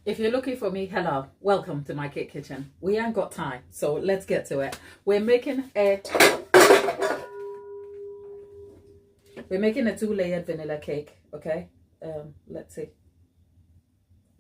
If you're looking for me, hello, welcome to my cake kitchen. We ain't got time, so let's get to it. We're making a 2-layered vanilla cake, okay? Let's see.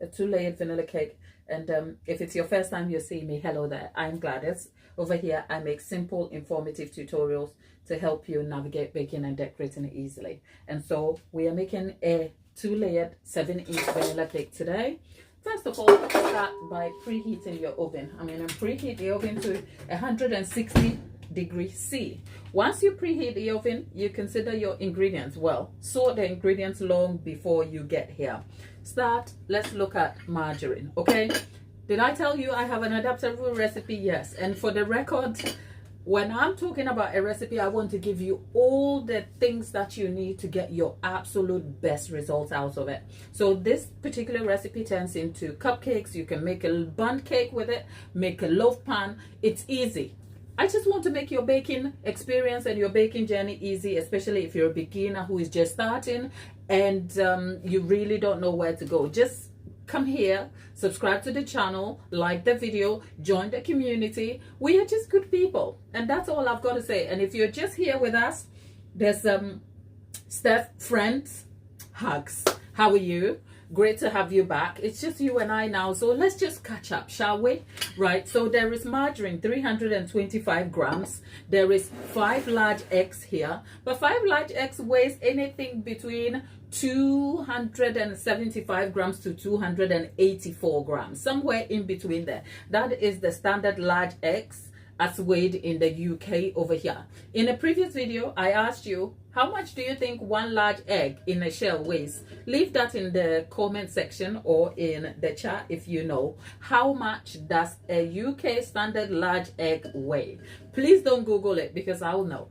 A 2-layered vanilla cake. And if it's your first time you're seeing me, hello there. I'm Gladys. Over here, I make simple, informative tutorials to help you navigate baking and decorating it easily. And so we are making a 2-layered 7-inch vanilla cake today. First of all, start by preheating your oven. I'm going to preheat the oven to 160 degrees C. Once you preheat the oven, you consider your ingredients. Well, sort the ingredients long before you get here. Let's look at margarine, okay? Did I tell you I have an adaptable recipe? Yes. And for the record, when I'm talking about a recipe, I want to give you all the things that you need to get your absolute best results out of it. So this particular recipe turns into cupcakes. You can make a bundt cake with it, make a loaf pan. It's easy. I just want to make your baking experience and your baking journey easy, especially if you're a beginner who is just starting and you really don't know where to go. Just come here, subscribe to the channel, like the video, join the community. We are just good people, and that's all I've got to say. And if you're just here with us, there's Steph, friends, hugs. How are you? Great to have you back. It's just you and I now, so let's just catch up, shall we? Right, so there is margarine, 325 grams. There is 5 large eggs here, but 5 large eggs weighs anything between 275 grams to 284 grams, somewhere in between there. That is the standard large eggs as weighed in the UK over here. In a previous video, I asked you, how much do you think 1 large egg in a shell weighs? Leave that in the comment section or in the chat if you know. How much does a UK standard large egg weigh? Please don't Google it because I'll know.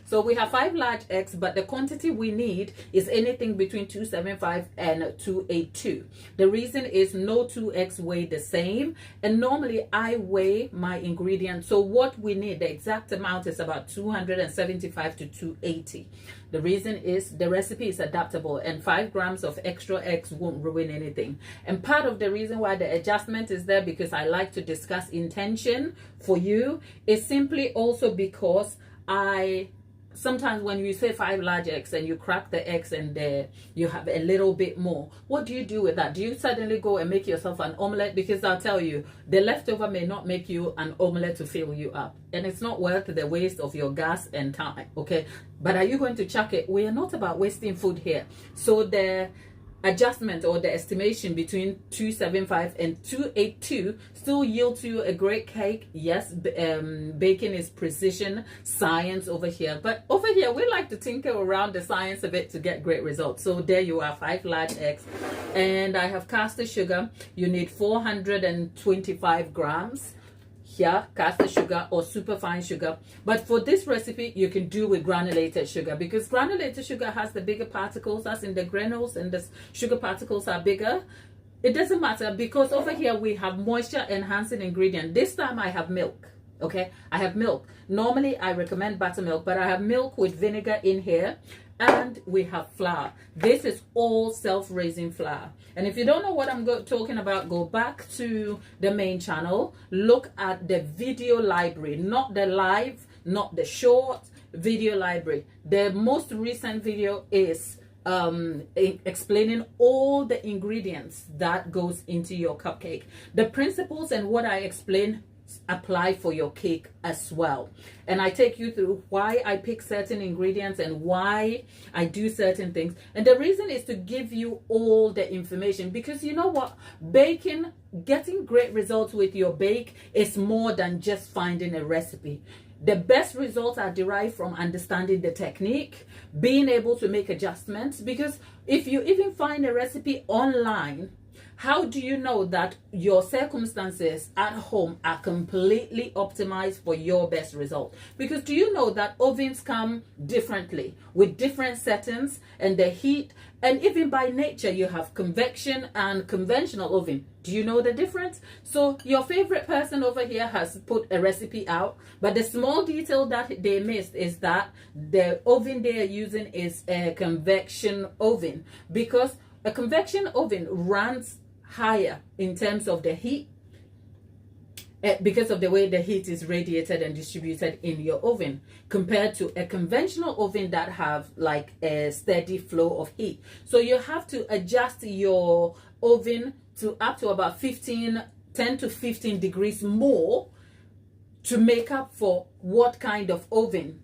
So we have 5 large eggs, but the quantity we need is anything between 275 and 282. The reason is no 2 eggs weigh the same, and normally I weigh my ingredients. So what we need, the exact amount is about 275 to 280. The reason is the recipe is adaptable, and 5 grams of extra eggs won't ruin anything. And part of the reason why the adjustment is there, because I like to discuss intention for you, is simply also because sometimes when you say 5 large eggs and you crack the eggs and you have a little bit more, what do you do with that? Do you suddenly go and make yourself an omelette? Because I'll tell you, the leftover may not make you an omelette to fill you up, and it's not worth the waste of your gas and time, okay? But are you going to chuck it? We are not about wasting food here. So the adjustment or the estimation between 275 and 282 still yields you a great cake. Yes, baking is precision science over here, but over here we like to tinker around the science of it to get great results. So there you are, 5 large eggs, and I have caster sugar. You need 425 grams here, caster sugar or superfine sugar. But for this recipe, you can do with granulated sugar, because granulated sugar has the bigger particles, as in the granules, and the sugar particles are bigger. It doesn't matter, because over here we have moisture enhancing ingredient. This time I have milk, okay? I have milk. Normally I recommend buttermilk, but I have milk with vinegar in here. And we have flour. This is all self-raising flour. And if you don't know what I'm talking about, go back to the main channel. Look at the video library, not the live, not the short video library. The most recent video is explaining all the ingredients that goes into your cupcake. The principles and what I explain apply for your cake as well, and I take you through why I pick certain ingredients and why I do certain things. And the reason is to give you all the information, because you know what, baking, getting great results with your bake is more than just finding a recipe. The best results are derived from understanding the technique, being able to make adjustments, because if you even find a recipe online, how do you know that your circumstances at home are completely optimized for your best result? Because do you know that ovens come differently with different settings and the heat, and even by nature you have convection and conventional oven. Do you know the difference? So your favorite person over here has put a recipe out, but the small detail that they missed is that the oven they are using is a convection oven, because a convection oven runs higher in terms of the heat, because of the way the heat is radiated and distributed in your oven, compared to a conventional oven that have like a steady flow of heat. So you have to adjust your oven to up to about 10 to 15 degrees more to make up for what kind of oven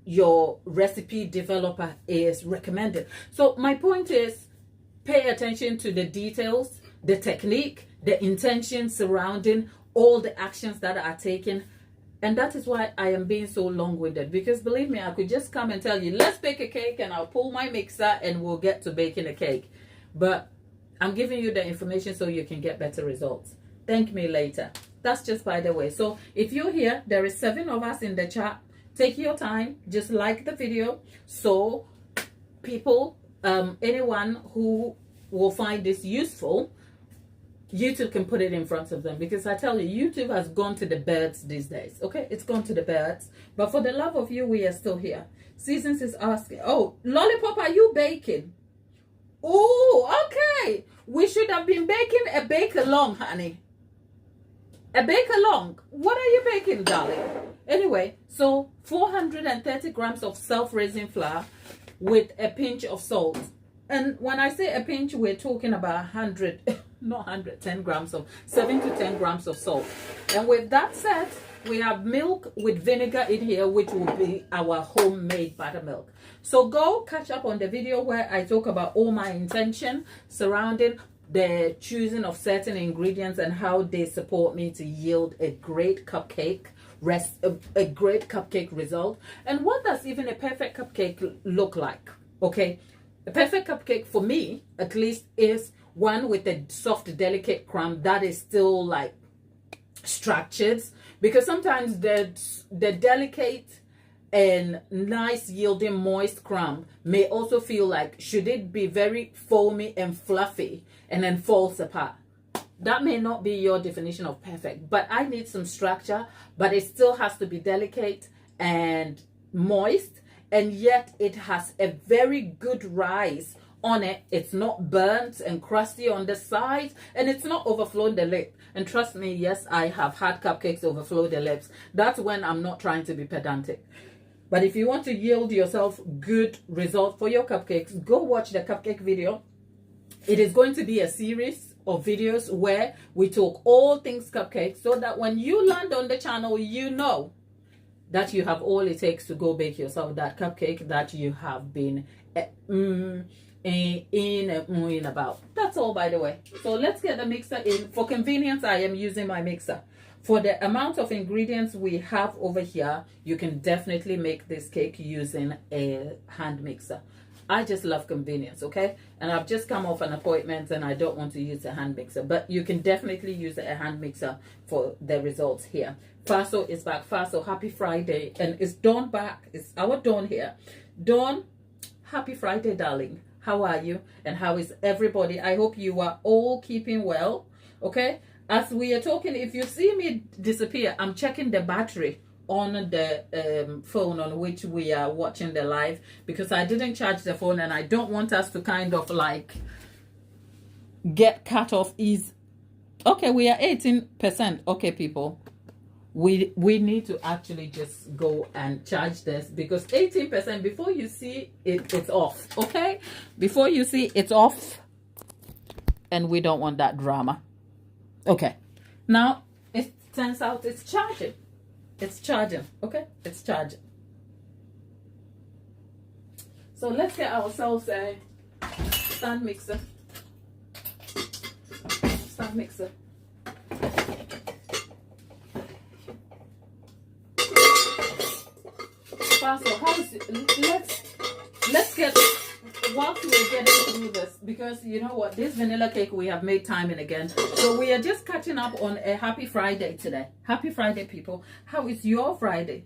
your recipe developer is recommended. So my point is, pay attention to the details, the technique, the intention surrounding all the actions that are taken. And that is why I am being so long-winded, because believe me, I could just come and tell you, let's bake a cake, and I'll pull my mixer and we'll get to baking a cake. But I'm giving you the information so you can get better results. Thank me later. That's just by the way. So if you're here, there is 7 of us in the chat. Take your time, just like the video, so people, anyone who will find this useful, YouTube can put it in front of them. Because I tell you, YouTube has gone to the birds these days. Okay, it's gone to the birds. But for the love of you, we are still here. Seasons is asking, oh, Lollipop, are you baking? Oh, okay. We should have been baking a bake-along, honey. A bake-along. What are you baking, darling? Anyway, so 430 grams of self-raising flour with a pinch of salt. And when I say a pinch, we're talking about 100, not 110 grams of, 7 to 10 grams of salt. And with that said, we have milk with vinegar in here, which will be our homemade buttermilk. So go catch up on the video where I talk about all my intention surrounding the choosing of certain ingredients and how they support me to yield a great cupcake a great cupcake result. And what does even a perfect cupcake look like? Okay, a perfect cupcake for me at least is one with a soft, delicate crumb that is still like structured, because sometimes the delicate and nice yielding moist crumb may also feel like, should it be very foamy and fluffy and then falls apart? That may not be your definition of perfect, but I need some structure, but it still has to be delicate and moist, and yet it has a very good rise on it. It's not burnt and crusty on the sides, and it's not overflowing the lip. And trust me, yes, I have had cupcakes overflow the lips. That's when I'm not trying to be pedantic. But if you want to yield yourself good results for your cupcakes, go watch the cupcake video. It is going to be a series of videos where we talk all things cupcakes, so that when you land on the channel, you know that you have all it takes to go bake yourself that cupcake that you have been in about. That's all, by the way. So let's get the mixer in. For convenience, I am using my mixer. For the amount of ingredients we have over here, you can definitely make this cake using a hand mixer. I just love convenience, okay? And I've just come off an appointment and I don't want to use a hand mixer, but you can definitely use a hand mixer for the results here. Faso is back. Faso, happy Friday. And it's Dawn back. It's our Dawn here. Dawn, happy Friday, darling. How are you? And how is everybody? I hope you are all keeping well, okay? As we are talking, if you see me disappear, I'm checking the battery on the phone on which we are watching the live, because I didn't charge the phone and I don't want us to kind of like get cut off. Okay, we are 18%. Okay, people, we need to actually just go and charge this, because 18%, before you see it, it's off. Okay, before you see it's off, and we don't want that drama. Okay, now it turns out it's charging. It's charging, okay? It's charging. So let's get ourselves a stand mixer. Stand mixer. Faso, how's it? Let's get, whilst we're getting through this, because you know what, this vanilla cake we have made time and again, so we are just catching up on a happy Friday today. Happy Friday, people. How is your Friday?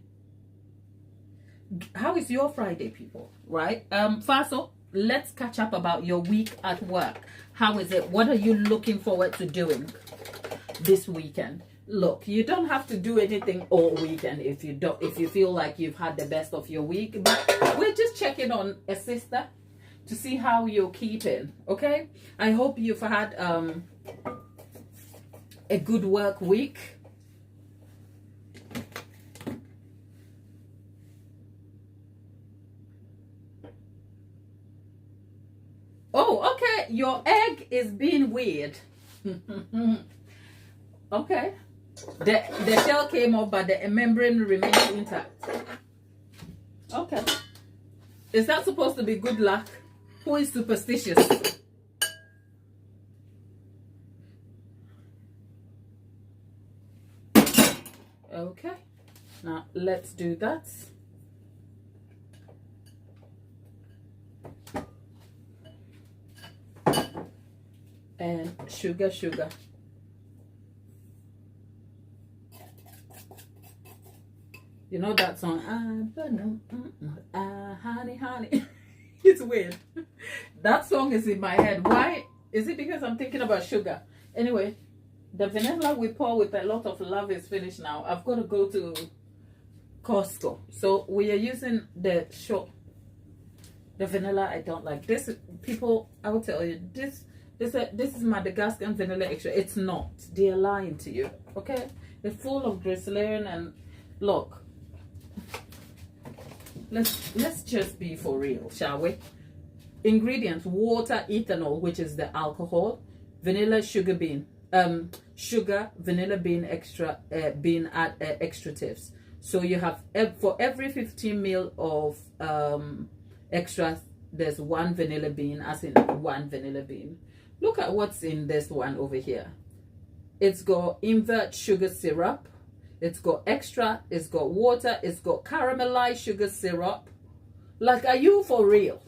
How is your Friday, people? Right? Faso, let's catch up about your week at work. How is it? What are you looking forward to doing this weekend? Look, you don't have to do anything all weekend if you feel like you've had the best of your week, but we're just checking on a sister to see how you're keeping. Okay, I hope you've had a good work week. Oh, okay. Your egg is being weird. Okay. The shell came off, but the membrane remains intact. Okay. Is that supposed to be good luck? Who is superstitious? Okay. Now let's do that. And sugar. You know that song? Honey. It's weird. That song is in my head. Why? Is it because I'm thinking about sugar? Anyway, the vanilla we pour with a lot of love is finished now. I've got to go to Costco. So we are using the vanilla I don't like. This, people, I will tell you, this is Madagascar vanilla extra. It's not. They're lying to you. Okay? It's full of glycerin and look. Let's just be for real, shall we? Ingredients: water, ethanol, which is the alcohol, vanilla, sugar bean, vanilla bean extractives. So you have, for every 15 ml of extra, there's one vanilla bean, as in one vanilla bean. Look at what's in this one over here. It's got invert sugar syrup. It's got extra, it's got water, it's got caramelized sugar syrup. Like, are you for real?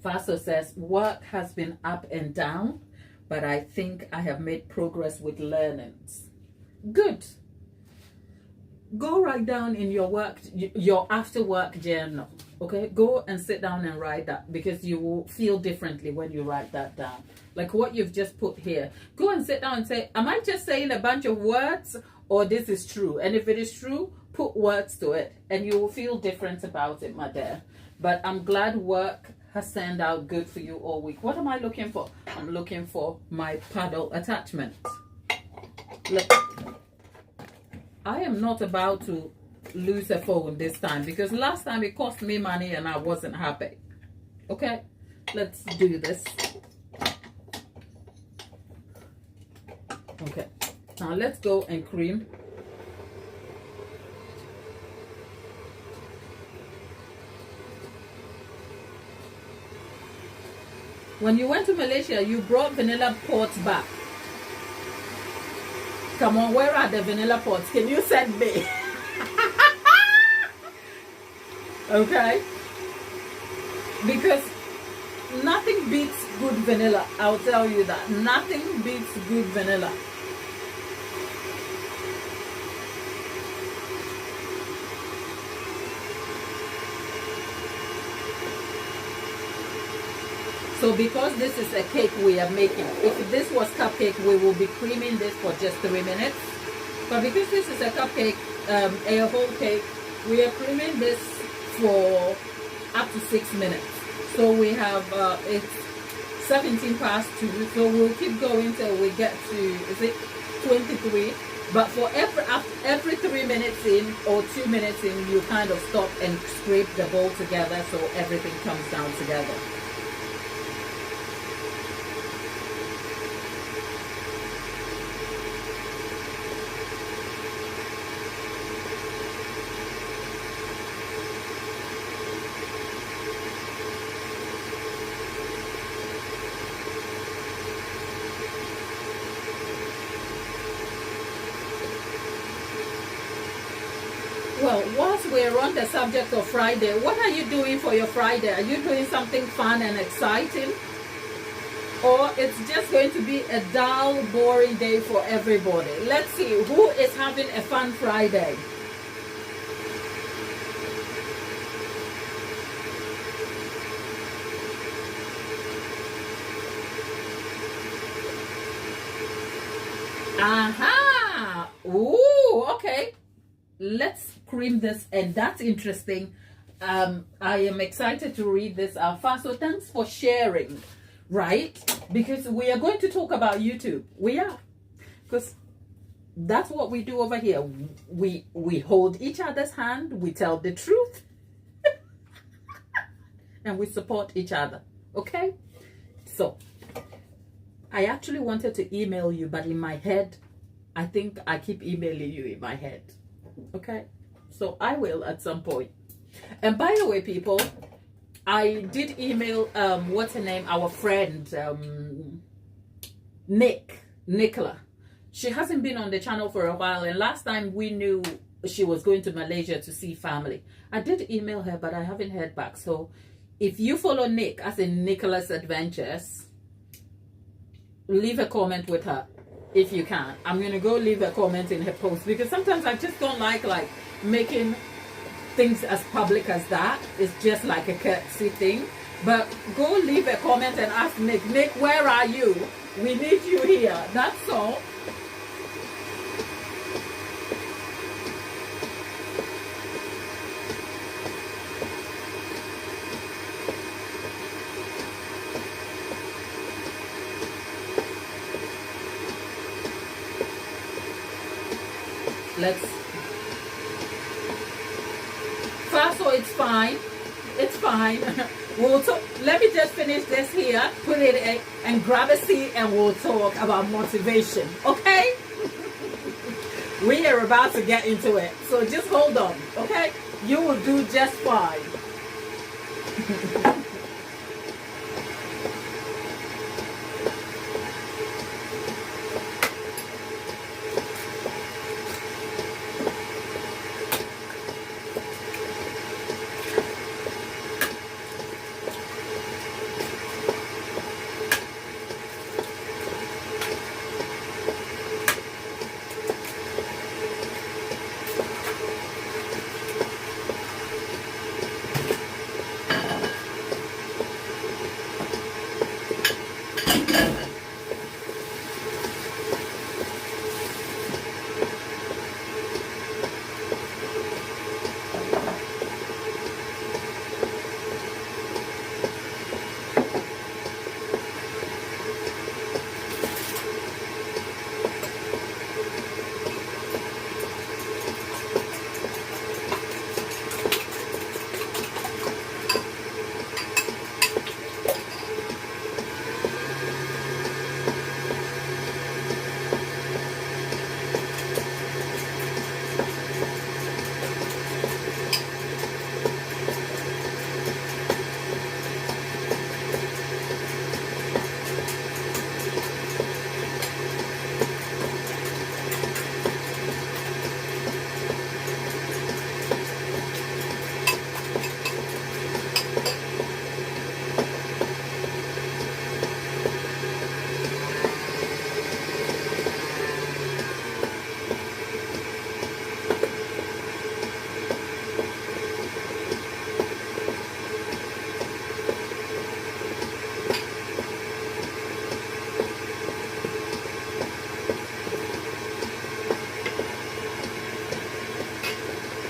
Faso says, work has been up and down, but I think I have made progress with learnings. Good. Go write down in your after work journal. Okay, go and sit down and write that, because you will feel differently when you write that down. Like what you've just put here. Go and sit down and say, am I just saying a bunch of words, or this is true? And if it is true, put words to it, and you will feel different about it, my dear. But I'm glad work has turned out good for you all week. What am I looking for? I'm looking for my paddle attachment. Look. I am not about to lose a phone this time, because last time it cost me money and I wasn't happy. Okay, let's do this. Okay, now let's go and cream. When you went to Malaysia, you brought vanilla pots back. Come on, where are the vanilla pots? Can you send me? Okay? Because nothing beats good vanilla. I'll tell you that. Nothing beats good vanilla. So because this is a cake we are making, if this was cupcake, we will be creaming this for just 3 minutes. But because this is a cupcake, a whole cake, we are creaming this for up to 6 minutes. So we have, it's 17 past 2. So we'll keep going till we get to, is it 23? But for every 3 minutes in or 2 minutes in, you kind of stop and scrape the bowl together so everything comes down together. Well, whilst we're on the subject of Friday, what are you doing for your Friday? Are you doing something fun and exciting? Or it's just going to be a dull, boring day for everybody? Let's see who is having a fun Friday. Aha! Ooh, okay. let's cream this, and that's interesting. I am excited to read this, Alpha. So thanks for sharing, right? Because we are going to talk about YouTube. We are, because that's what we do over here. We hold each other's hand, we tell the truth, and we support each other. Okay? So I actually wanted to email you, but in my head, I think I keep emailing you in my head. Okay? So I will at some point. And by the way, people, I did email what's her name, our friend Nicola. She hasn't been on the channel for a while, and last time we knew she was going to Malaysia to see family. I did email her, but I haven't heard back. So if you follow Nick, as in Nicola's Adventures, leave a comment with her if you can. I'm gonna go leave a comment in her post, because sometimes I just don't like making things as public as that. It's just like a courtesy thing. But go leave a comment and ask Nick, where are you? We need you here. That's all. So it's fine. It's fine. We'll talk. Let me just finish this here, put it in, and grab a seat, and we'll talk about motivation. Okay? We are about to get into it. So just hold on. Okay? You will do just fine.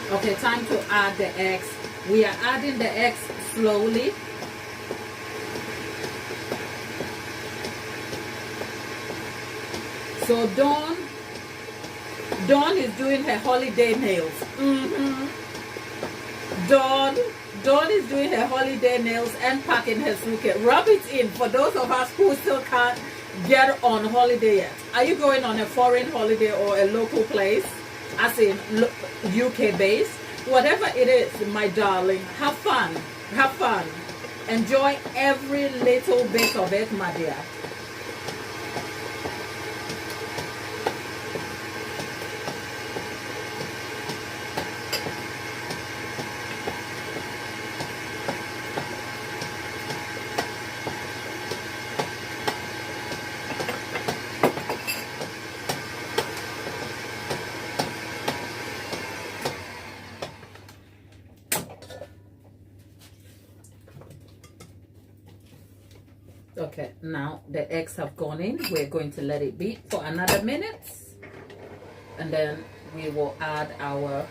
Okay, time to add the eggs. We are adding the eggs slowly. So Dawn is doing her holiday nails. Dawn is doing her holiday nails and packing her suitcase. Rub it in for those of us who still can't get on holiday yet. Are you going on a foreign holiday or a local place, as in UK based? Whatever it is, my darling, have fun. Have fun. Enjoy every little bit of it, my dear. Okay, now the eggs have gone in. We're going to let it beat for another minute, and then we will add our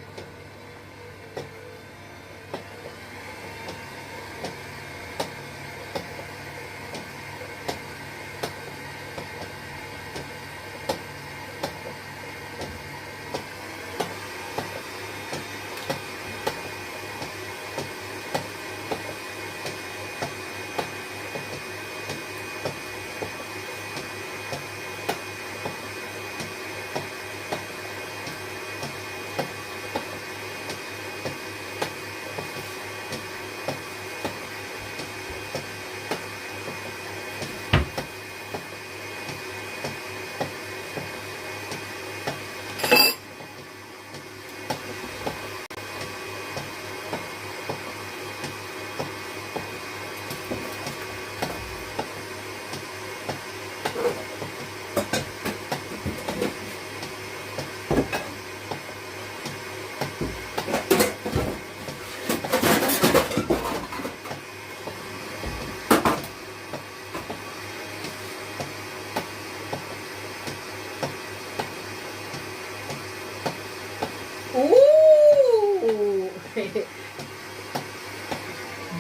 Ooh!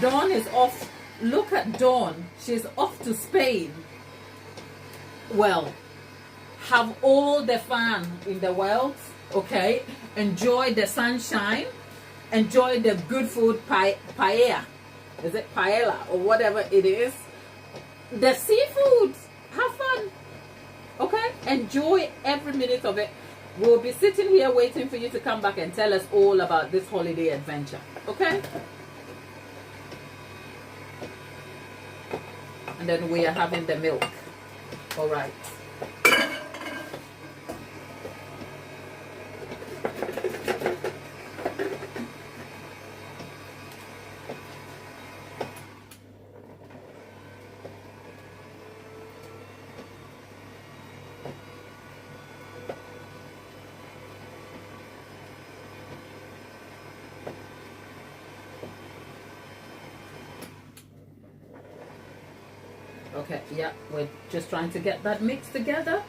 Dawn is off. Look at Dawn. She's off to Spain. Well, have all the fun in the world, okay? Enjoy the sunshine. Enjoy the good food, paella. Is it paella or whatever it is? The seafood. Have fun, okay? Enjoy every minute of it. We'll be sitting here waiting for you to come back and tell us all about this holiday adventure, okay? And then we are having the milk. All right. Okay, yeah, we're just trying to get that mixed together.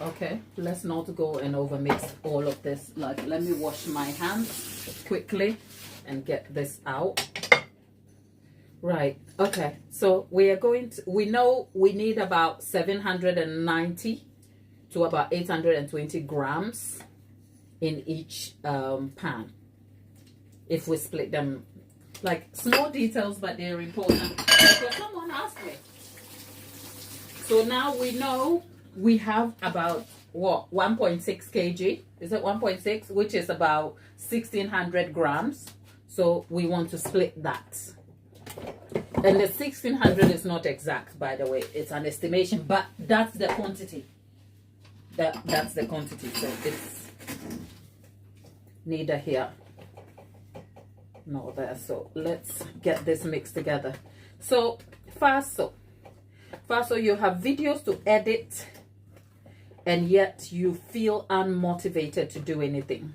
Okay, let's not go and overmix all of this. Like, let me wash my hands quickly and get this out. Right, okay, so we are going to, we know we need about 790 to about 820 grams in each pan. If we split them, like small details, but they're important. So someone asked me. So now we know we have about what, 1.6 kg. Is it 1.6? Which is about 1600 grams. So we want to split that. And the 1600 is not exact, by the way. It's an estimation, but that's the quantity. That's the quantity. So it's neither here nor there. So let's get this mixed together. So Faso, you have videos to edit, and yet you feel unmotivated to do anything.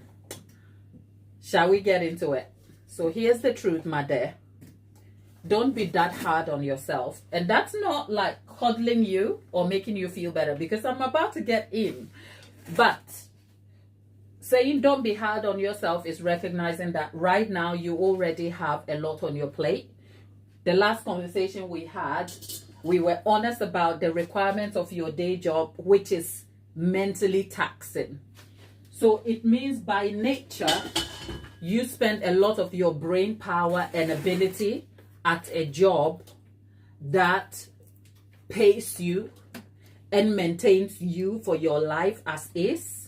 Shall we get into it? So here's the truth, my dear. Don't be that hard on yourself. And that's not like coddling you or making you feel better, because I'm about to get in. But saying don't be hard on yourself is recognizing that right now you already have a lot on your plate. The last conversation we had, we were honest about the requirements of your day job, which is mentally taxing. So it means by nature, you spend a lot of your brain power and ability at a job that pays you and maintains you for your life as is.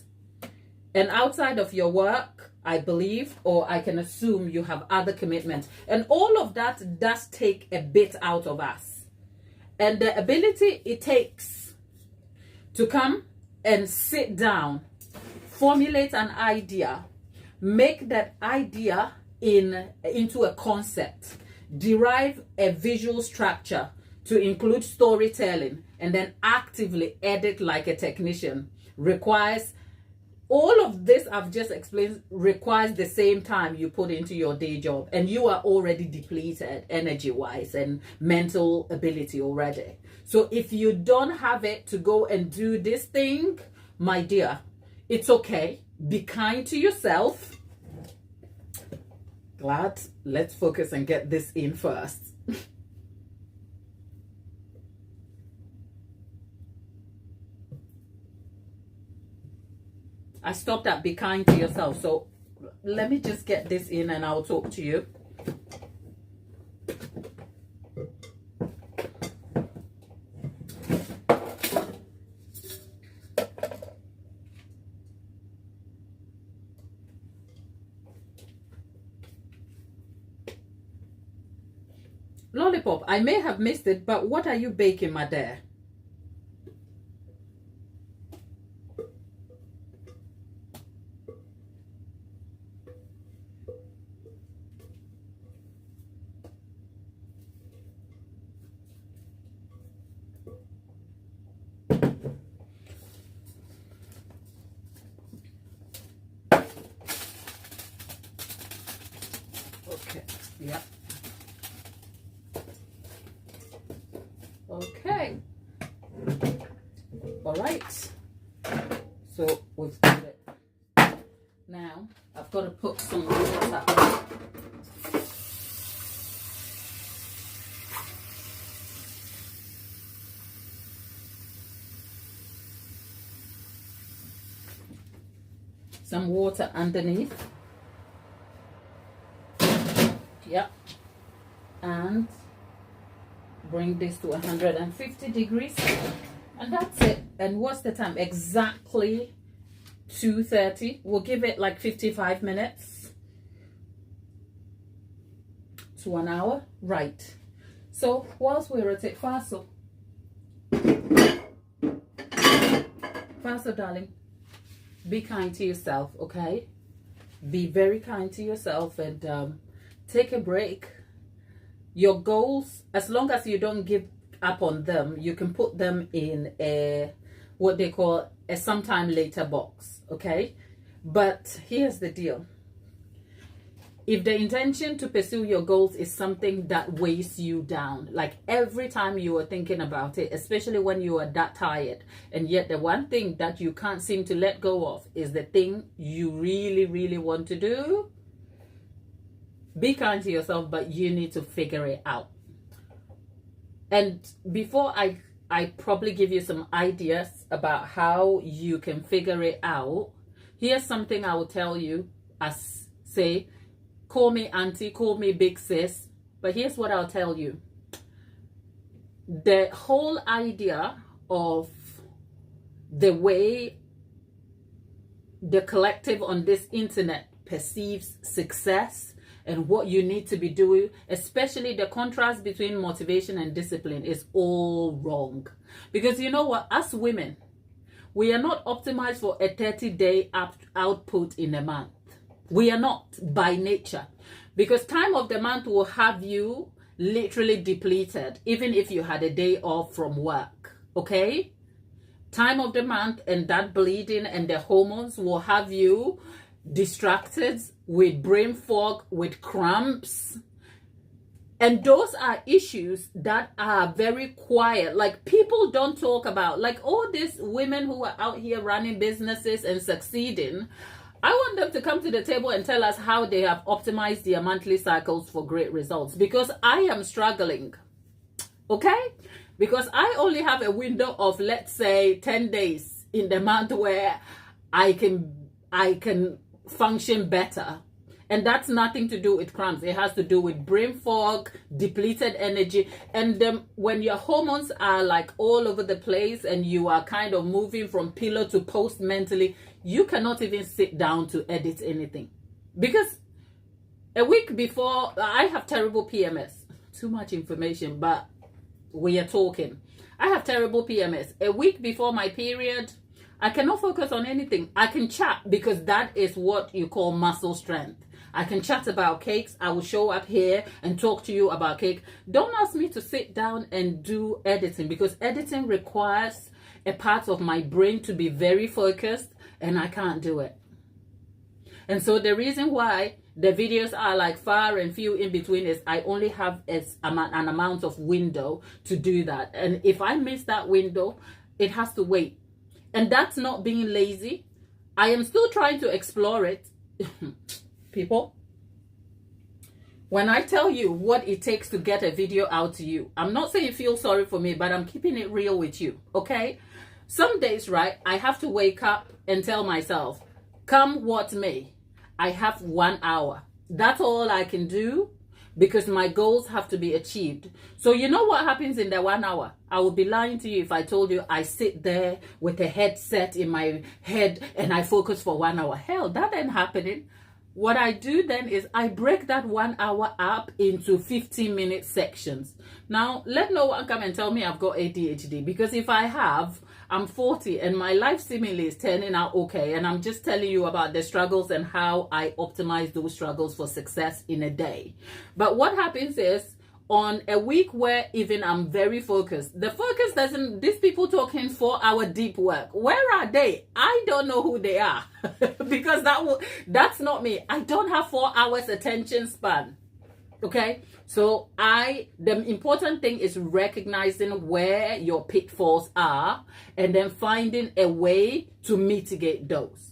And outside of your work, I believe, or I can assume, you have other commitments. And all of that does take a bit out of us. And the ability it takes to come and sit down, formulate an idea, make that idea into a concept, derive a visual structure to include storytelling, and then actively edit like a technician requires all of this I've just explained requires the same time you put into your day job, and you are already depleted energy wise and mental ability already. So if you don't have it to go and do this thing, my dear, it's okay. Be kind to yourself. Glad. Let's focus and get this in first. I stopped at be kind to yourself. So let me just get this in and I'll talk to you. Lollipop, I may have missed it, but what are you baking, my dear? Okay, yeah. Okay. All right. So we've got it. Now I've got to put some water. Some water underneath. Yep. And bring this to 150 degrees. And that's it. And what's the time? Exactly 2:30. We'll give it like 55 minutes to 1 hour. Right. So whilst we're at it, Faso, darling, be kind to yourself, okay? Be very kind to yourself and take a break. Your goals, as long as you don't give up on them, you can put them in a what they call a sometime later box, okay? But here's the deal. If the intention to pursue your goals is something that weighs you down, like every time you are thinking about it, especially when you are that tired, and yet the one thing that you can't seem to let go of is the thing you really, really want to do, be kind to yourself, but you need to figure it out. And before I probably give you some ideas about how you can figure it out, here's something I will tell you as, say, call me auntie, call me big sis, but here's what I'll tell you. The whole idea of the way the collective on this internet perceives success and what you need to be doing, especially the contrast between motivation and discipline, is all wrong. Because you know what? As women, we are not optimized for a 30-day output in a month. We are not by nature. Because time of the month will have you literally depleted, even if you had a day off from work. Okay? Time of the month and that bleeding and the hormones will have you distracted, with brain fog, with cramps. And those are issues that are very quiet. Like, people don't talk about, like, all these women who are out here running businesses and succeeding. I want them to come to the table and tell us how they have optimized their monthly cycles for great results, because I am struggling. Okay? Because I only have a window of, let's say, 10 days in the month where I can function better. And that's nothing to do with cramps. It has to do with brain fog, depleted energy. And when your hormones are like all over the place and you are kind of moving from pillow to post mentally, you cannot even sit down to edit anything. Because a week before, I have terrible PMS. Too much information, but we are talking. I have terrible PMS. A week before my period, I cannot focus on anything. I can chat, because that is what you call muscle strength. I can chat about cakes. I will show up here and talk to you about cake. Don't ask me to sit down and do editing, because editing requires a part of my brain to be very focused, and I can't do it. And so the reason why the videos are like far and few in between is I only have an amount of window to do that. And if I miss that window, it has to wait. And that's not being lazy. I am still trying to explore it. People, when I tell you what it takes to get a video out to you, I'm not saying feel sorry for me, but I'm keeping it real with you, okay? Some days, right, I have to wake up and tell myself, come what may, I have 1 hour. That's all I can do because my goals have to be achieved. So you know what happens in the 1 hour? I would be lying to you if I told you I sit there with a headset in my head and I focus for 1 hour. Hell, that ain't happening. What I do then is I break that 1 hour up into 15-minute sections. Now, let no one come and tell me I've got ADHD, because if I have, I'm 40 and my life seemingly is turning out okay. And I'm just telling you about the struggles and how I optimize those struggles for success in a day. But what happens is, on a week where even I'm very focused, the focus doesn't, these people talking 4-hour deep work, where are they? I don't know who they are because that's not me. I don't have 4 hours attention span. Okay, so the important thing is recognizing where your pitfalls are and then finding a way to mitigate those.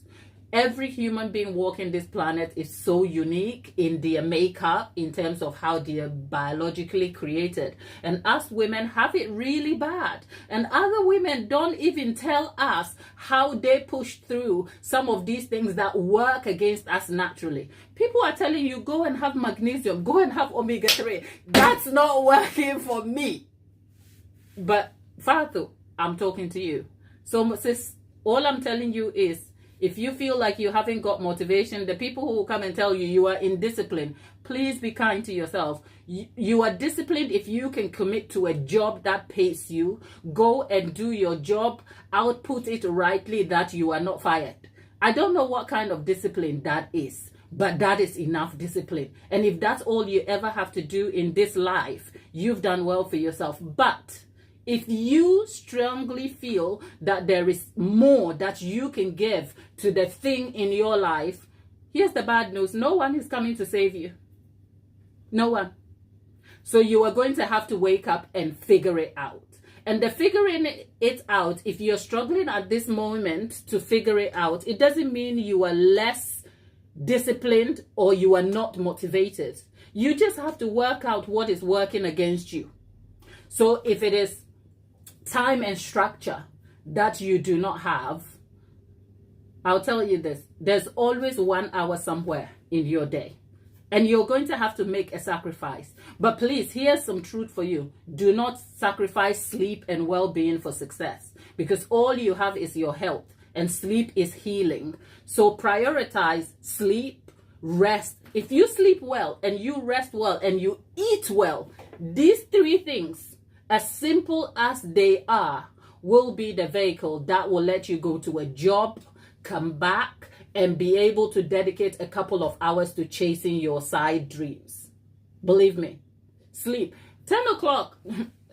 Every human being walking this planet is so unique in their makeup in terms of how they are biologically created. And us women have it really bad. And other women don't even tell us how they push through some of these things that work against us naturally. People are telling you, go and have magnesium, go and have omega-3. That's not working for me. But Fatu, I'm talking to you. So sis, all I'm telling you is, if you feel like you haven't got motivation, the people who will come and tell you you are indisciplined, please be kind to yourself. You are disciplined if you can commit to a job that pays you. Go and do your job, output it rightly, that you are not fired. I don't know what kind of discipline that is, but that is enough discipline. And if that's all you ever have to do in this life, you've done well for yourself. But if you strongly feel that there is more that you can give to the thing in your life, here's the bad news. No one is coming to save you. No one. So you are going to have to wake up and figure it out. And the figuring it out, if you're struggling at this moment to figure it out, it doesn't mean you are less disciplined or you are not motivated. You just have to work out what is working against you. So if it is time and structure that you do not have, I'll tell you this, there's always 1 hour somewhere in your day and you're going to have to make a sacrifice. But please, here's some truth for you. Do not sacrifice sleep and well-being for success, because all you have is your health and sleep is healing. So prioritize sleep, rest. If you sleep well and you rest well and you eat well, these three things, as simple as they are, will be the vehicle that will let you go to a job, come back, and be able to dedicate a couple of hours to chasing your side dreams. Believe me, sleep. 10 o'clock,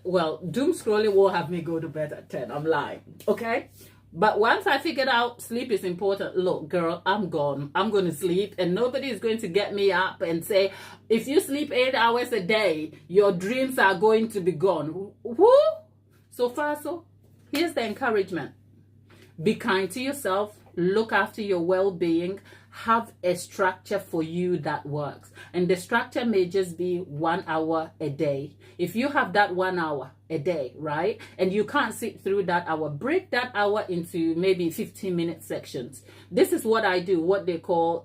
well, doom scrolling will have me go to bed at 10. I'm lying, okay? But once I figured out sleep is important, look, girl, I'm gone. I'm going to sleep and nobody is going to get me up and say, if you sleep 8 hours a day, your dreams are going to be gone. Woo! So far, so here's the encouragement. Be kind to yourself. Look after your well-being. Have a structure for you that works. And the structure may just be 1 hour a day. If you have that 1 hour a day, right, and you can't sit through that hour, break that hour into maybe 15-minute sections. This is what I do, what they call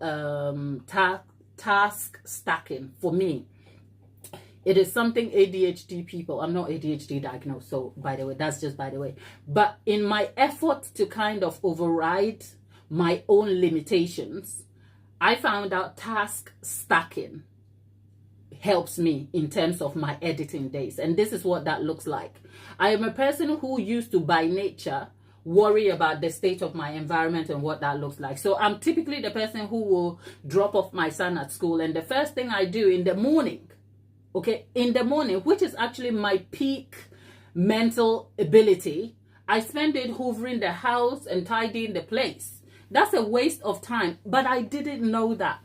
task stacking for me. It is something ADHD people, I'm not ADHD diagnosed, so by the way, that's just by the way. But in my effort to kind of override my own limitations, I found out task stacking helps me in terms of my editing days. And this is what that looks like. I am a person who used to, by nature, worry about the state of my environment and what that looks like. So I'm typically the person who will drop off my son at school, and the first thing I do in the morning, okay, in the morning, which is actually my peak mental ability, I spend it hoovering the house and tidying the place. That's a waste of time. But I didn't know that.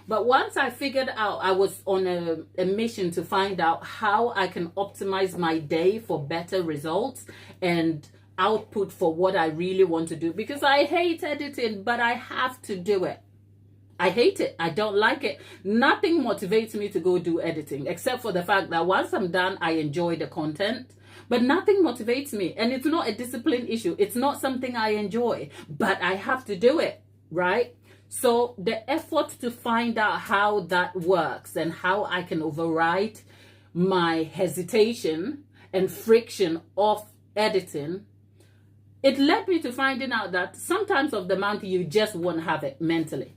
But once I figured out, I was on a mission to find out how I can optimize my day for better results and output for what I really want to do. Because I hate editing, but I have to do it. I hate it. I don't like it. Nothing motivates me to go do editing, except for the fact that once I'm done, I enjoy the content. But nothing motivates me. And it's not a discipline issue. It's not something I enjoy, but I have to do it, right? So the effort to find out how that works and how I can override my hesitation and friction of editing, it led me to finding out that sometimes of the month you just won't have it mentally.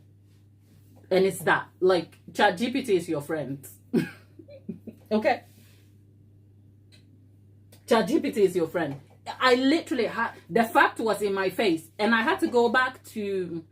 And it's that, like, ChatGPT is your friend. Okay? ChatGPT is your friend. I literally had, the fact was in my face, and I had to go back to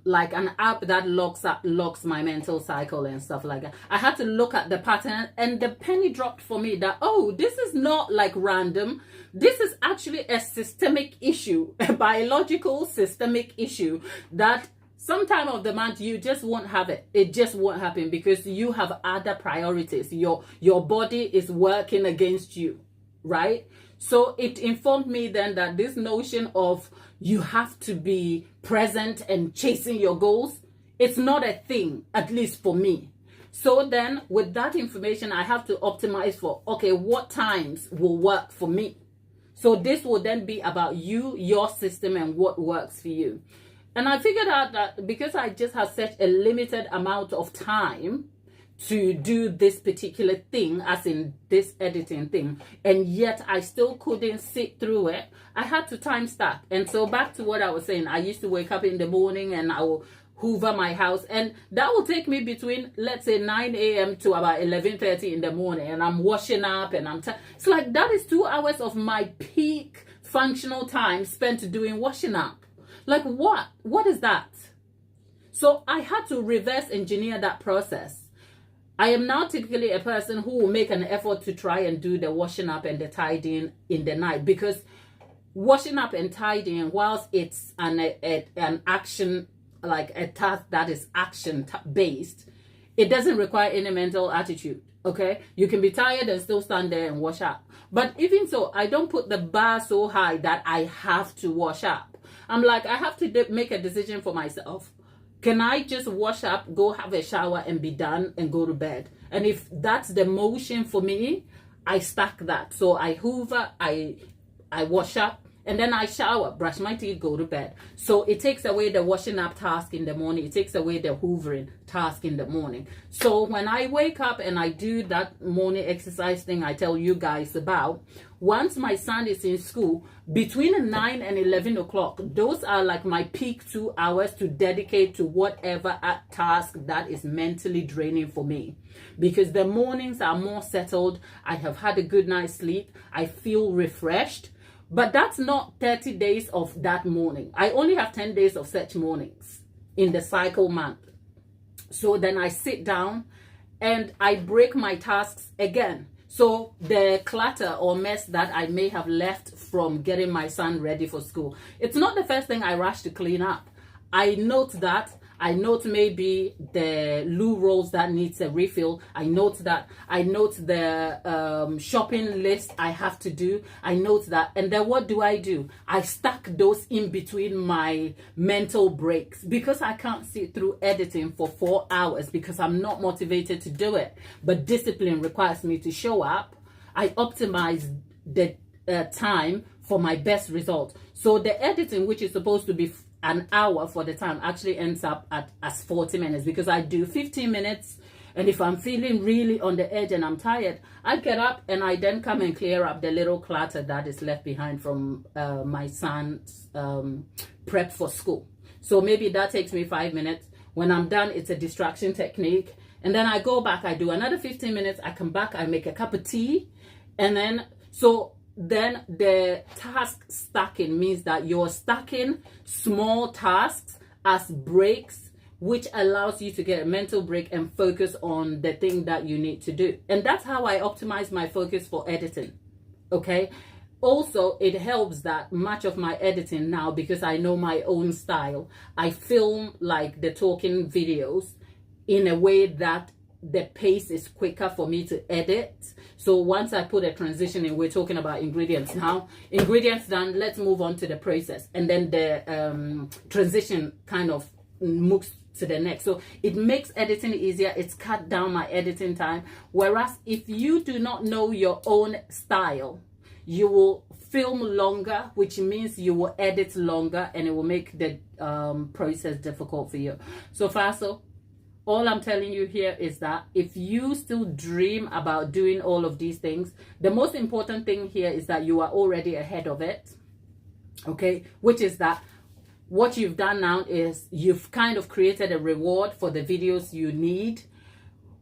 like an app that locks my mental cycle and stuff like that. I had to look at the pattern, and the penny dropped for me that, oh, this is not like random. This is actually a systemic issue, a biological systemic issue that sometime of the month you just won't have it. It just won't happen because you have other priorities. Your body is working against you, right? So it informed me then that this notion of you have to be present and chasing your goals, it's not a thing, at least for me. So then with that information, I have to optimize for, okay, what times will work for me? So this will then be about you, your system, and what works for you. And I figured out that because I just have such a limited amount of time to do this particular thing, as in this editing thing, and yet I still couldn't sit through it, I had to time stack. And so back to what I was saying, I used to wake up in the morning and I will hoover my house, and that will take me between, let's say, 9 a.m. to about 11:30 in the morning, and I'm washing up and it's like that is 2 hours of my peak functional time spent doing washing up. Like what is that? So I had to reverse engineer that process. I am now typically a person who will make an effort to try and do the washing up and the tidying in the night, because washing up and tidying, whilst it's an action, like a task that is action based, it doesn't require any mental attitude. Okay, you can be tired and still stand there and wash up. But even so, I don't put the bar so high that I have to wash up. I'm like, I have to make a decision for myself. Can I just wash up, go have a shower and be done and go to bed? And if that's the motion for me, I stack that. So I hoover, I wash up, and then I shower, brush my teeth, go to bed. So it takes away the washing up task in the morning. It takes away the hoovering task in the morning. So when I wake up and I do that morning exercise thing I tell you guys about, once my son is in school, between 9 and 11 o'clock, those are like my peak 2 hours to dedicate to whatever task that is mentally draining for me. Because the mornings are more settled. I have had a good night's sleep. I feel refreshed. But that's not 30 days of that morning. I only have 10 days of such mornings in the cycle month. So then I sit down and I break my tasks again. So the clutter or mess that I may have left from getting my son ready for school, it's not the first thing I rush to clean up. I note that. I note maybe the loo rolls that needs a refill. I note that. I note the shopping list I have to do. I note that. And then what do? I stack those in between my mental breaks, because I can't sit through editing for 4 hours because I'm not motivated to do it. But discipline requires me to show up. I optimize the time for my best result. So the editing, which is supposed to be an hour for the time, actually ends up as 40 minutes, because I do 15 minutes, and if I'm feeling really on the edge and I'm tired, I get up and I then come and clear up the little clutter that is left behind from my son's prep for school. So maybe that takes me 5 minutes. When I'm done, it's a distraction technique, and then I go back, I do another 15 minutes, I come back, I make a cup of tea, and then then the task stacking means that you're stacking small tasks as breaks, which allows you to get a mental break and focus on the thing that you need to do. And that's how I optimize my focus for editing. Okay. Also, it helps that much of my editing now, because I know my own style, I film like the talking videos in a way that the pace is quicker for me to edit. So once I put a transition in, we're talking about ingredients now. Ingredients done, let's move on to the process. And then the transition kind of moves to the next. So it makes editing easier. It's cut down my editing time. Whereas if you do not know your own style, you will film longer, which means you will edit longer, and it will make the process difficult for you. So Faso, all I'm telling you here is that if you still dream about doing all of these things, the most important thing here is that you are already ahead of it. Okay, which is that what you've done now is you've kind of created a reward for the videos you need,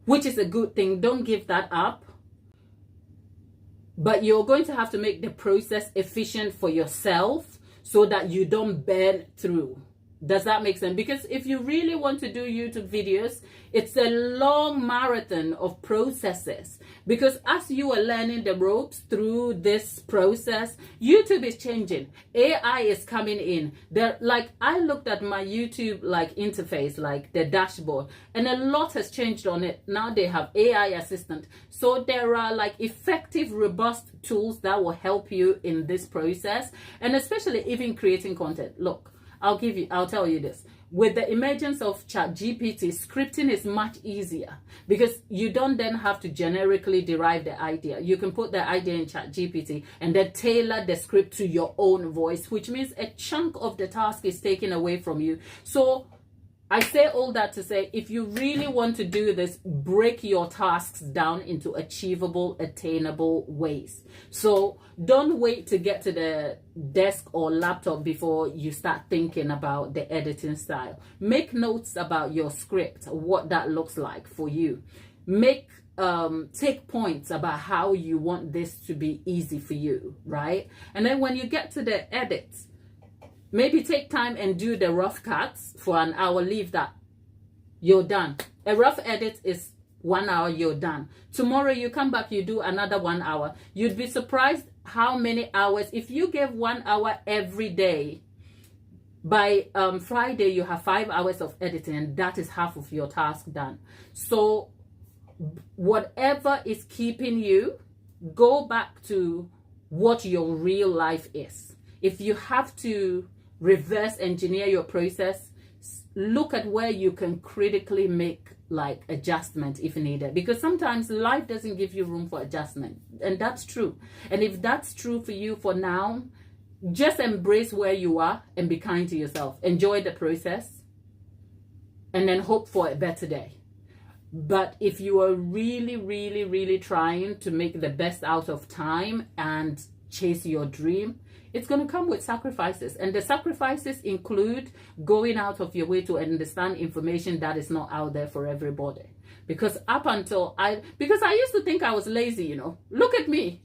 which is a good thing. Don't give that up. But you're going to have to make the process efficient for yourself so that you don't burn through. Does that make sense? Because if you really want to do YouTube videos, it's a long marathon of processes. Because as you are learning the ropes through this process, YouTube is changing. AI is coming in. Like I looked at my YouTube like interface, like the dashboard, and a lot has changed on it. Now they have AI assistant. So there are like effective, robust tools that will help you in this process, and especially even creating content. Look, I'll tell you this. With the emergence of ChatGPT, scripting is much easier because you don't then have to generically derive the idea. You can put the idea in ChatGPT and then tailor the script to your own voice, which means a chunk of the task is taken away from you. So I say all that to say, if you really want to do this, break your tasks down into achievable, attainable ways. So don't wait to get to the desk or laptop before you start thinking about the editing style. Make notes about your script, what that looks like for you. Take points about how you want this to be easy for you, right? And then when you get to the edits, maybe take time and do the rough cuts for an hour, leave that. You're done. A rough edit is 1 hour, you're done. Tomorrow you come back, you do another 1 hour. You'd be surprised how many hours, if you give 1 hour every day, by Friday you have 5 hours of editing, and that is half of your task done. So whatever is keeping you, go back to what your real life is. If you have to reverse engineer your process, look at where you can critically make like adjustment if needed, because sometimes life doesn't give you room for adjustment, and that's true. And if that's true for you for now, just embrace where you are and be kind to yourself. Enjoy the process and then hope for a better day. But if you are really trying to make the best out of time and chase your dream, it's going to come with sacrifices. And the sacrifices include going out of your way to understand information that is not out there for everybody. Because I used to think I was lazy, you know. Look at me.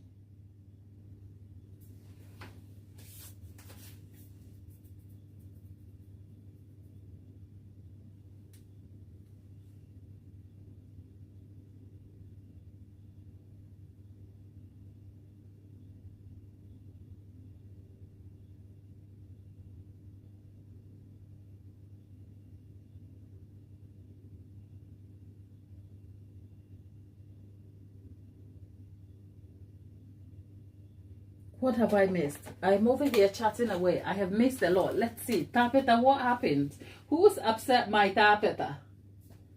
What have I missed? I'm over here chatting away. I have missed a lot. Let's see. Tapeta, what happened? Who's upset my Tapeta?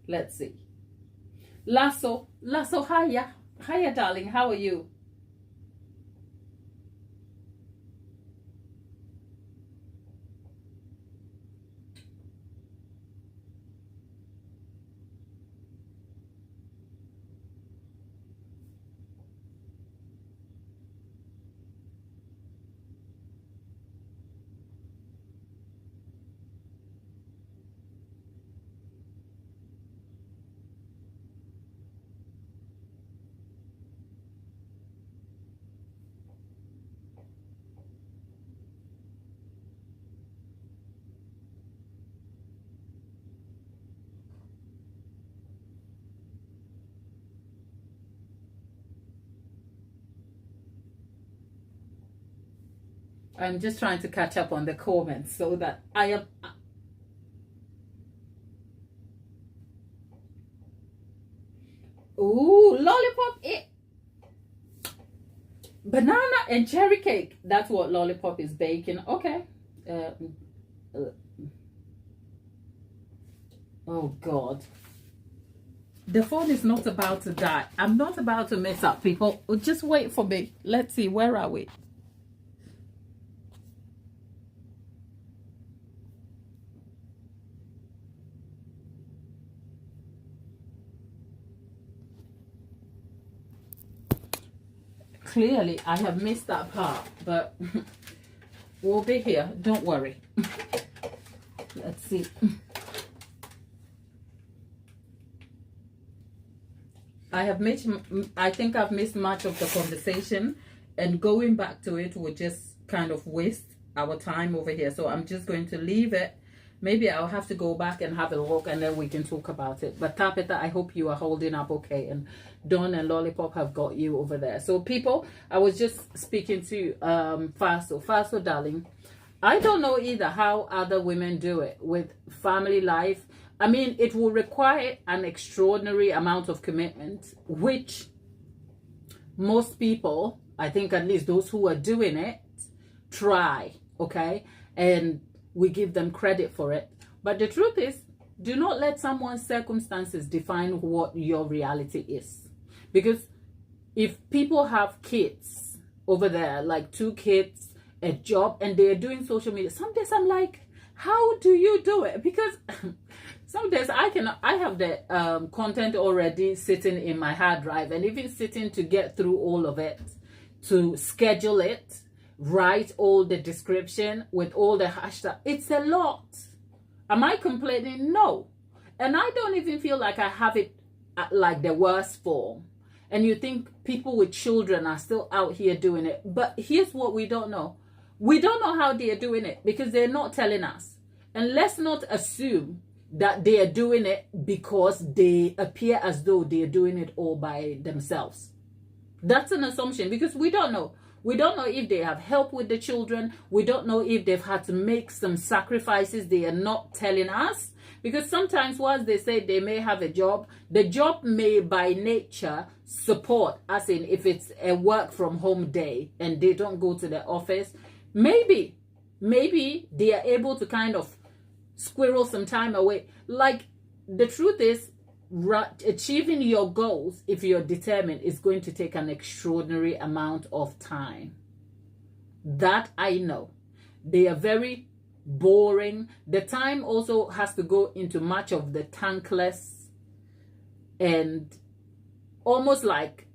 Let's see. Lasso, hiya. Hiya, darling. How are you? I'm just trying to catch up on the comments so that I am. Ooh, lollipop. Banana and cherry cake. That's what lollipop is baking. Okay. Oh God. The phone is not about to die. I'm not about to mess up, people. Just wait for me. Let's see. Where are we? Clearly, I have missed that part, but we'll be here. Don't worry. Let's see. I think I've missed much of the conversation, and going back to it would just kind of waste our time over here. So I'm just going to leave it. Maybe I'll have to go back and have a look, and then we can talk about it. But Tabitha, I hope you are holding up okay, and Dawn and Lollipop have got you over there. So people, I was just speaking to Faso, darling. I don't know either how other women do it with family life. I mean, it will require an extraordinary amount of commitment, which most people, I think at least those who are doing it, try, okay? And we give them credit for it. But the truth is, do not let someone's circumstances define what your reality is. Because if people have kids over there, like 2 kids, a job, and they're doing social media, some days I'm like, how do you do it? Because some days I have the content already sitting in my hard drive, and even sitting to get through all of it, to schedule it, write all the description with all the hashtag. It's a lot. Am I complaining? No. And I don't even feel like I have it at like the worst form. And you think people with children are still out here doing it. But here's what we don't know. We don't know how they are doing it because they're not telling us. And let's not assume that they are doing it because they appear as though they are doing it all by themselves. That's an assumption because we don't know. We don't know if they have help with the children. We don't know if they've had to make some sacrifices they are not telling us. Because sometimes once they say they may have a job, the job may by nature support, as in if it's a work from home day and they don't go to the office, maybe they are able to kind of squirrel some time away. Like, the truth is, achieving your goals, if you're determined, is going to take an extraordinary amount of time. That I know. They are very boring. The time also has to go into much of the thankless and almost like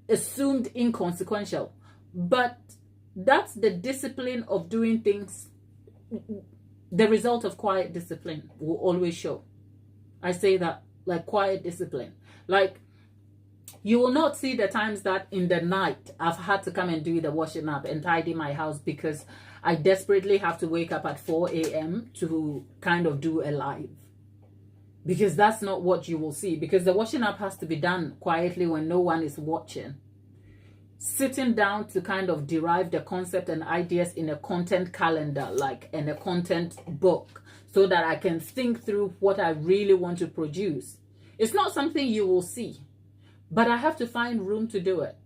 assumed inconsequential. But that's the discipline of doing things. The result of quiet discipline will always show. I say that, like, quiet discipline. Like, you will not see the times that in the night I've had to come and do the washing up and tidy my house because I desperately have to wake up at 4 a.m. to kind of do a live. Because that's not what you will see. Because the washing up has to be done quietly when no one is watching. Sitting down to kind of derive the concept and ideas in a content calendar, like in a content book, so that I can think through what I really want to produce. It's not something you will see, but I have to find room to do it.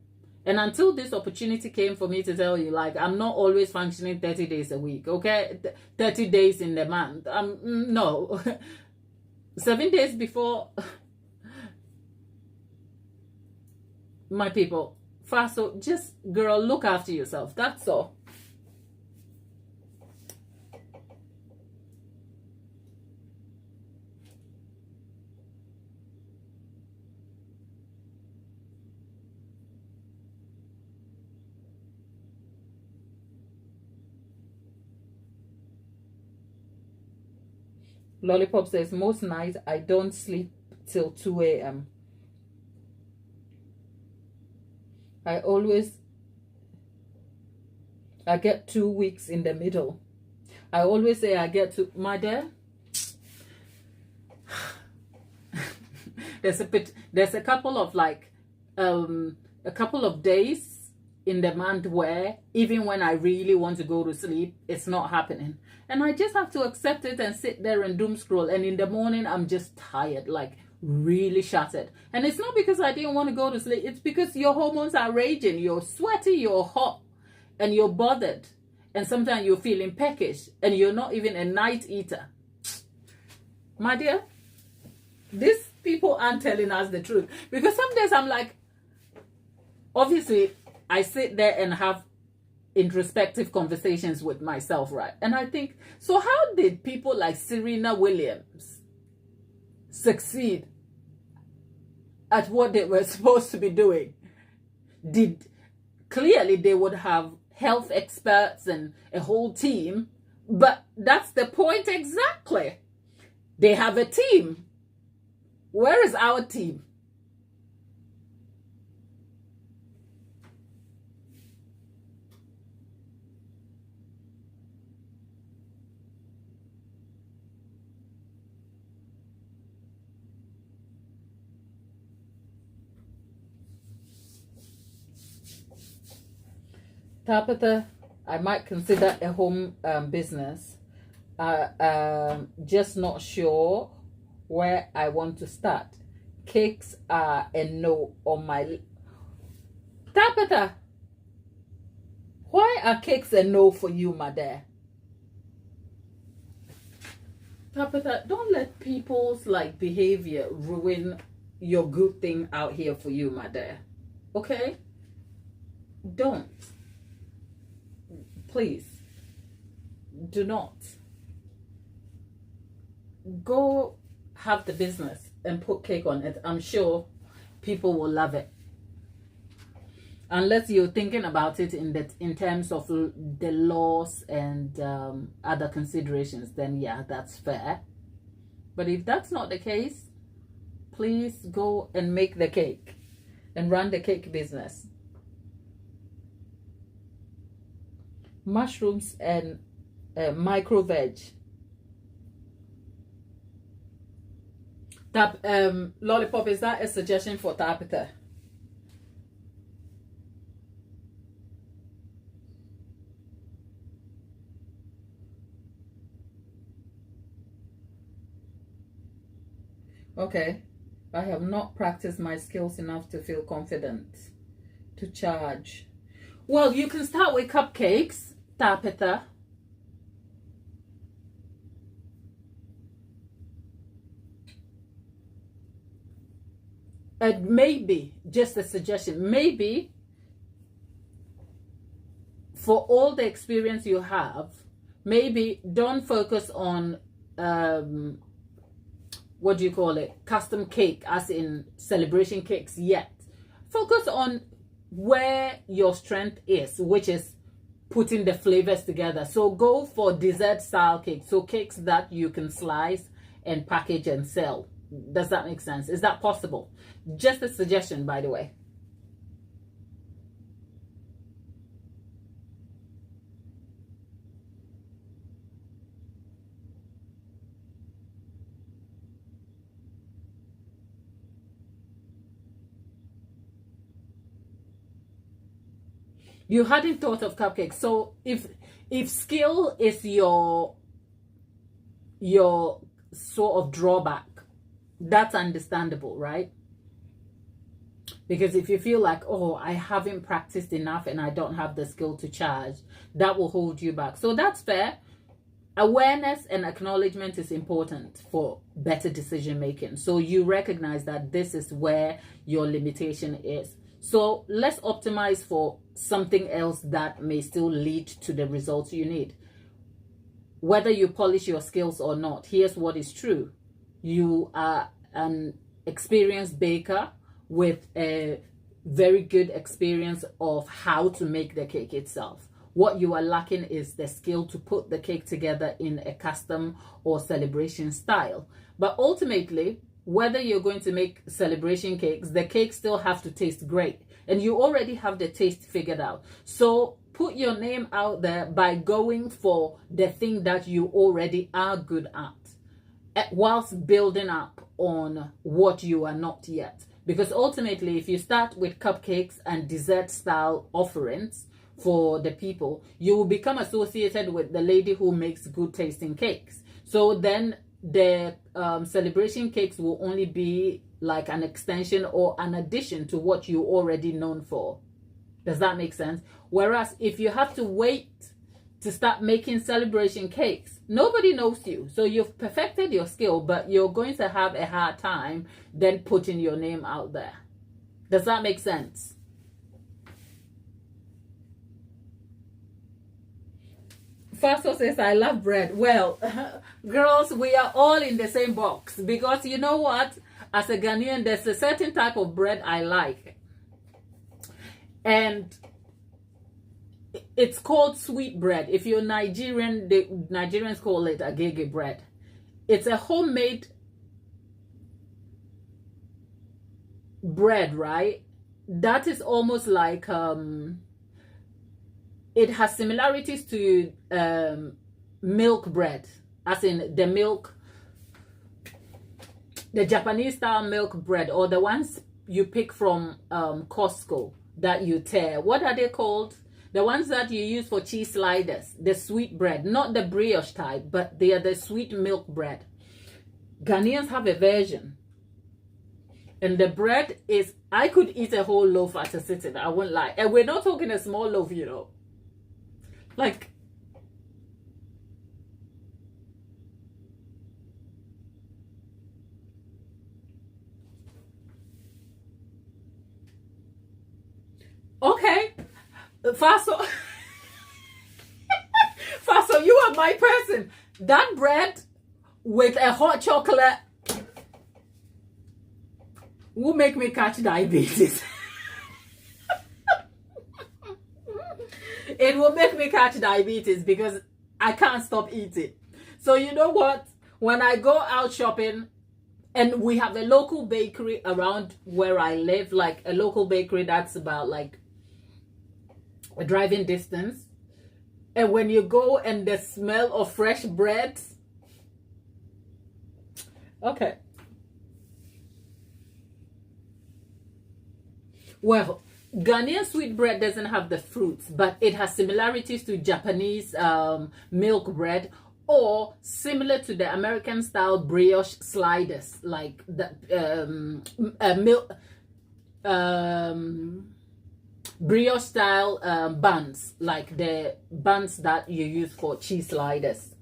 And until this opportunity came for me to tell you, like, I'm not always functioning 30 days a week, okay? 30 days in the month. No. 7 days before, my people. Faso, just, girl, look after yourself. That's all. Lollipop says, most nights I don't sleep till 2 a.m. I get 2 weeks in the middle. I always say I get to, my dear, there's a couple of like, a couple of days in the month where even when I really want to go to sleep, it's not happening. And I just have to accept it and sit there and doom scroll. And in the morning, I'm just tired, like really shattered. And it's not because I didn't want to go to sleep. It's because your hormones are raging. You're sweaty, you're hot, and you're bothered. And sometimes you're feeling peckish and you're not even a night eater. My dear, these people aren't telling us the truth. Because some days I'm like, obviously, I sit there and have introspective conversations with myself, right? And I think, so how did people like Serena Williams succeed at what they were supposed to be doing? Clearly they would have health experts and a whole team, but that's the point exactly. They have a team. Where is our team? Tabitha, I might consider a home business. Just not sure where I want to start. Cakes are a no on my Tabitha, why are cakes a no for you, my dear? Tabitha, don't let people's like behavior ruin your good thing out here for you, my dear. Okay? Don't. Please. Do not. Go have the business and put cake on it. I'm sure people will love it. Unless you're thinking about it in terms of the laws and other considerations, then yeah, that's fair. But if that's not the case, please go and make the cake and run the cake business. Mushrooms and micro veg. Lollipop, is that a suggestion for Tabitha? Okay, I have not practiced my skills enough to feel confident to charge. Well, you can start with cupcakes, Tabitha. And maybe, just a suggestion, maybe for all the experience you have, maybe don't focus on what do you call it, custom cake as in celebration cakes yet. Focus on where your strength is, which is putting the flavors together. So go for dessert style cakes, so cakes that you can slice and package and sell. Does that make sense? Is that possible? Just a suggestion, by the way. You hadn't thought of cupcakes. So if skill is your sort of drawback, that's understandable, right? Because if you feel like, oh, I haven't practiced enough and I don't have the skill to charge, that will hold you back. So that's fair. Awareness and acknowledgement is important for better decision making. So you recognize that this is where your limitation is. So let's optimize for something else that may still lead to the results you need. Whether you polish your skills or not, here's what is true. You are an experienced baker with a very good experience of how to make the cake itself. What you are lacking is the skill to put the cake together in a custom or celebration style. But ultimately, whether you're going to make celebration cakes, the cakes still have to taste great. And you already have the taste figured out. So put your name out there by going for the thing that you already are good at, whilst building up on what you are not yet. Because ultimately, if you start with cupcakes and dessert style offerings for the people, you will become associated with the lady who makes good tasting cakes. So then the celebration cakes will only be like an extension or an addition to what you're already known for. Does that make sense? Whereas if you have to wait to start making celebration cakes, nobody knows you. So you've perfected your skill, but you're going to have a hard time then putting your name out there. Does that make sense? Faso says, I love bread. Well, girls, we are all in the same box, because you know what? As a Ghanaian, there's a certain type of bread I like. And it's called sweet bread. If you're Nigerian, the Nigerians call it agege bread. It's a homemade bread, right? That is almost like it has similarities to milk bread, as in the milk, the Japanese style milk bread, or the ones you pick from Costco that you tear. What are they called? The ones that you use for cheese sliders, the sweet bread, not the brioche type, but they are the sweet milk bread. Ghanaians have a version. And the bread is, I could eat a whole loaf at a sitting, I won't lie. And we're not talking a small loaf, you know. Like, okay, Faso, Faso, you are my person. That bread with a hot chocolate will make me catch diabetes. It will make me catch diabetes because I can't stop eating. So you know what? When I go out shopping, and we have a local bakery around where I live, like a local bakery that's about like a driving distance. And when you go and the smell of fresh bread, okay. Well, Ghanaian sweet bread doesn't have the fruits, but it has similarities to Japanese milk bread, or similar to the American style brioche sliders, like the brioche style buns, like the buns that you use for cheese sliders.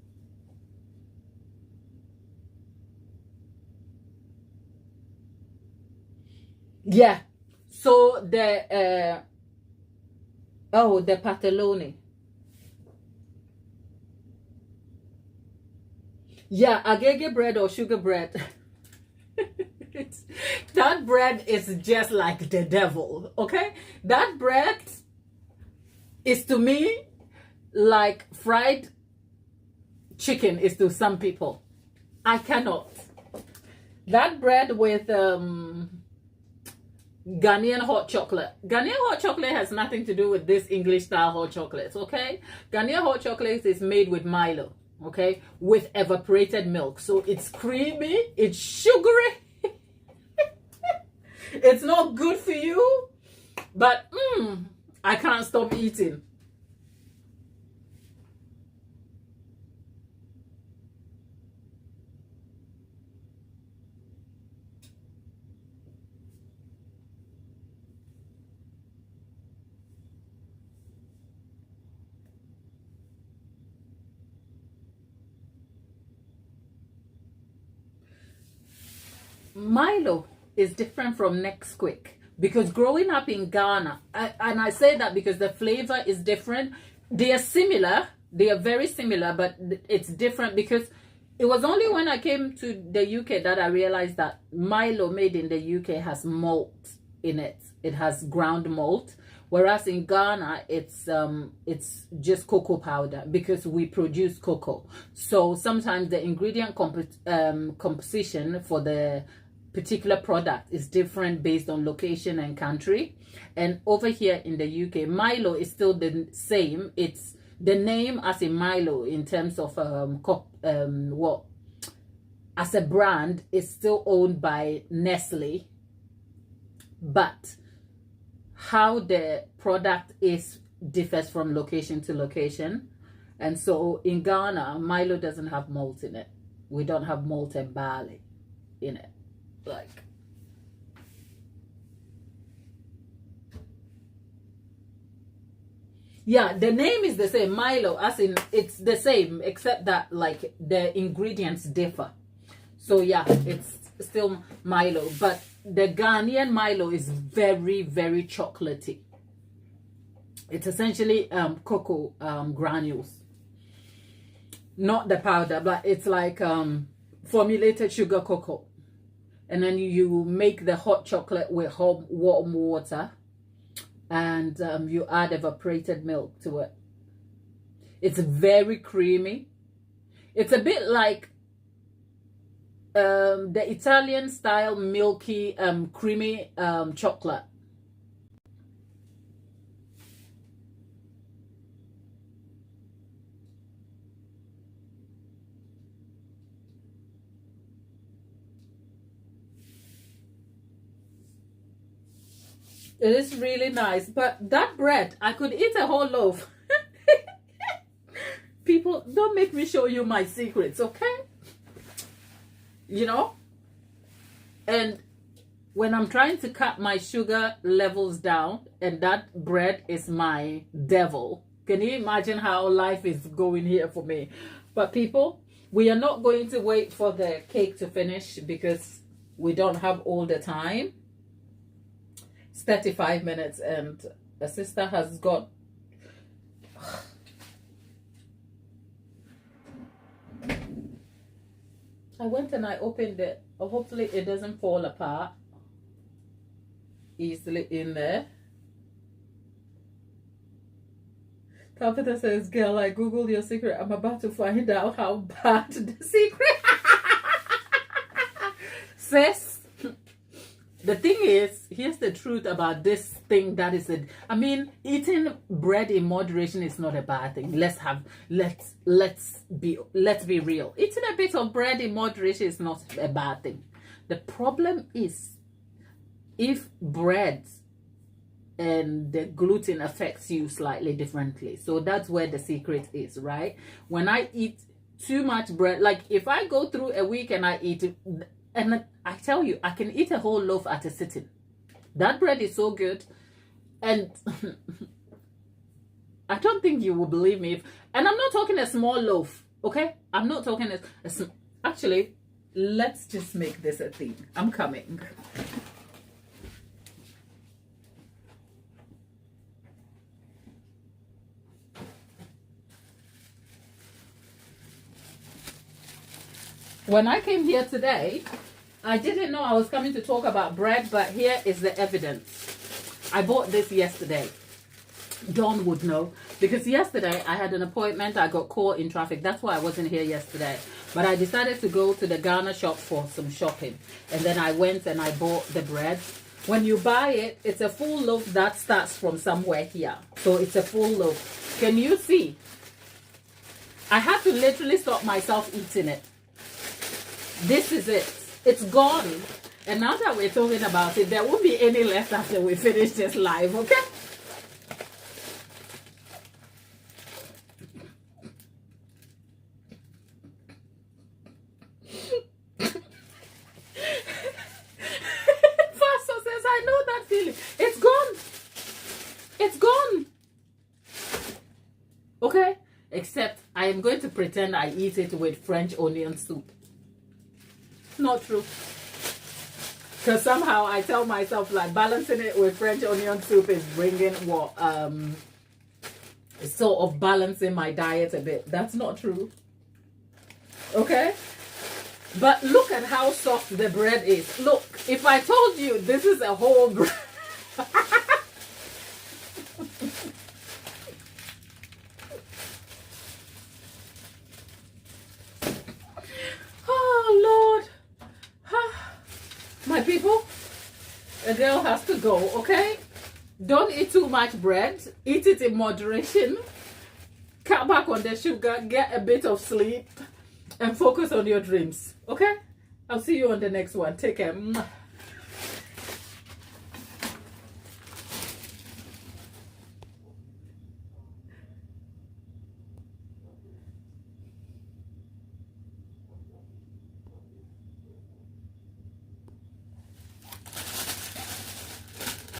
Yeah. So the the pataloni. Yeah, agege bread or sugar bread. That bread is just like the devil, okay? That bread is to me like fried chicken is to some people. I cannot. That bread with Ghanaian hot chocolate. Ghanaian hot chocolate has nothing to do with this English style hot chocolates, okay? Ghanaian hot chocolate is made with Milo, okay? With evaporated milk. So it's creamy, it's sugary. It's not good for you, but I can't stop eating. Milo is different from Nesquik, because growing up in Ghana, and I say that because the flavor is different. They are similar, they are very similar, but it's different because it was only when I came to the UK that I realized that Milo made in the UK has malt in it. It has ground malt, whereas in Ghana it's just cocoa powder, because we produce cocoa. So sometimes the ingredient composition for the particular product is different based on location and country. And over here in the UK, Milo is still the same. It's the name as in Milo in terms of as a brand is still owned by Nestle, but how the product is differs from location to location. And so in Ghana, Milo doesn't have malt in it. We don't have malt and barley in it. Like, yeah, the name is the same, Milo, as in it's the same, except that like the ingredients differ. So yeah, it's still Milo, but the Ghanaian Milo is very, very chocolatey. It's essentially cocoa granules, not the powder, but it's like formulated sugar cocoa. And then you make the hot chocolate with hot warm water, and you add evaporated milk to it. It's very creamy. It's a bit like the Italian style milky creamy chocolate. It is really nice, but that bread, I could eat a whole loaf. People, don't make me show you my secrets, okay? You know? And when I'm trying to cut my sugar levels down, and that bread is my devil. Can you imagine how life is going here for me? But people, we are not going to wait for the cake to finish because we don't have all the time. It's 35 minutes and the sister has got I went and I opened it. Hopefully it doesn't fall apart easily in there. Tabitha says, girl, I googled your secret. I'm about to find out how bad the secret. Sis, the thing is, here's the truth about this thing that is it. I mean, eating bread in moderation is not a bad thing. Let's be real. Eating a bit of bread in moderation is not a bad thing. The problem is if bread and the gluten affects you slightly differently. So that's where the secret is, right? When I eat too much bread, like if I go through a week and I eat, and I tell you, I can eat a whole loaf at a sitting. That bread is so good. And I don't think you will believe me. And I'm not talking a small loaf, okay? I'm not talking actually, let's just make this a thing. I'm coming. When I came here today, I didn't know I was coming to talk about bread, but here is the evidence. I bought this yesterday. Dawn would know, because yesterday I had an appointment. I got caught in traffic. That's why I wasn't here yesterday. But I decided to go to the Ghana shop for some shopping. And then I went and I bought the bread. When you buy it, it's a full loaf that starts from somewhere here. So it's a full loaf. Can you see? I had to literally stop myself eating it. This is it. It's gone. And now that we're talking about it, there won't be any left after we finish this live, okay? Pastor says, I know that feeling. It's gone. It's gone. Okay? Except I am going to pretend I eat it with French onion soup. Not true, because somehow I tell myself like balancing it with French onion soup is bringing what sort of balancing my diet a bit. That's not true, okay? But look at how soft the bread is. Look, if I told you this is a whole bread. My people, a girl has to go, okay? Don't eat too much bread. Eat it in moderation. Cut back on the sugar. Get a bit of sleep. And focus on your dreams, okay? I'll see you on the next one. Take care.